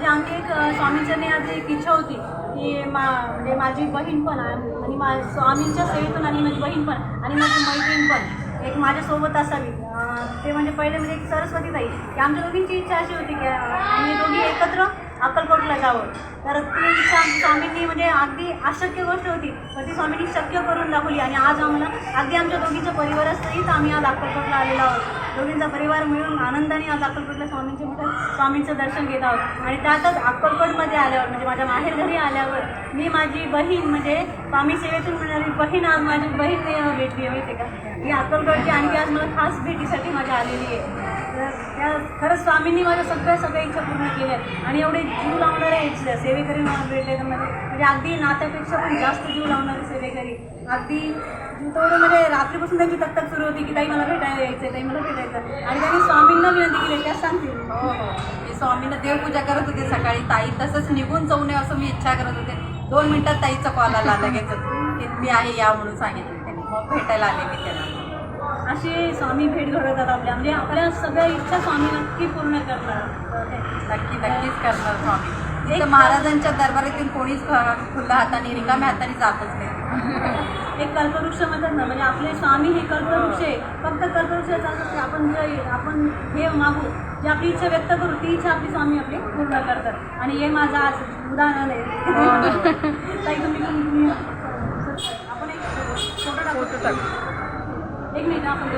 माझ्या अंगी एक स्वामींच्याने आज एक इच्छा होती की म्हणजे माझी बहीण पण आणि स्वामींच्या सेवेतून आणि माझी बहीण पण आणि माझी मैत्रीण पण एक माझ्यासोबत असावी. ते म्हणजे पहिले म्हणजे एक सरस्वती ताई की आमच्या दोघींची इच्छा अशी होती की आम्ही दोघी एकत्र अक्कलकोटला जावं. तर ती इच्छा स्वामींनी म्हणजे अगदी अशक्य गोष्ट होती पण ती स्वामींनी शक्य करून दाखवली आणि आज आम्हाला अगदी आमच्या दोघीच्या परिवारासहित आम्ही आज अक्कलकोटला आलेलो आहोत. दोघींचा परिवार मिळून आनंदाने आज अक्कलकोटला स्वामींचं दर्शन घेत आहोत. आणि त्यातच अक्कलकोटमध्ये आल्यावर म्हणजे माझ्या माहेर घरी आल्यावर मी माझी बहीण म्हणजे स्वामी सेवेतून मिळणारी बहीण आज माझी बहीण भेटली आहे माहिती का. ही अक्कलकोटची आणखी आज मला खास भेटीसाठी माझी आलेली आहे. तर त्या खरंच स्वामींनी माझ्या सगळ्या इच्छा पूर्ण केल्या आणि एवढे जीव लावणारे सेवेकरी मला भेटले तर म्हणजे अगदी नात्यापेक्षा पण जास्त जीव लावणारे सेवेकरी. अगदी तेवढं म्हणजे रात्रीपासून त्यांची तकतक सुरू होती की ताई मला भेटायला यायचं, ताई मला भेटायचं. आणि त्यांनी स्वामींना विनंती केली त्या सांगतील. हो मी स्वामींना देवपूजा करत होते सकाळी. ताई तसंच निघून जाऊ नये असं मी इच्छा करत होते. 2 मिनिटात ताईचा कॉल आला लगेच की मी आहे या म्हणून सांगितलं त्यांनी. मग भेटायला आले मी त्यांना. असे स्वामी भेट घडवतात आपल्या म्हणजे आपल्या सगळ्या इच्छा स्वामी नक्की पूर्ण करतात. नक्कीच करणार स्वामी. तिथं महाराजांच्या दरबारातून कोणीच खुल्या हाताने रिकाम्या हाताने जातच नाही. एक कल्पवृक्ष म्हणतात ना म्हणजे आपले स्वामी हे कल्पवृक्ष आहे. फक्त कल्पवृक्ष चालतात की आपण हे मागू जी आपली इच्छा व्यक्त करू ती इच्छा आपली स्वामी आपली पूर्ण करतात. आणि हे माझं आज उदाहरण आहे. ताई तुम्ही आपण एक फोटो टाकू. एक मिनिट आपण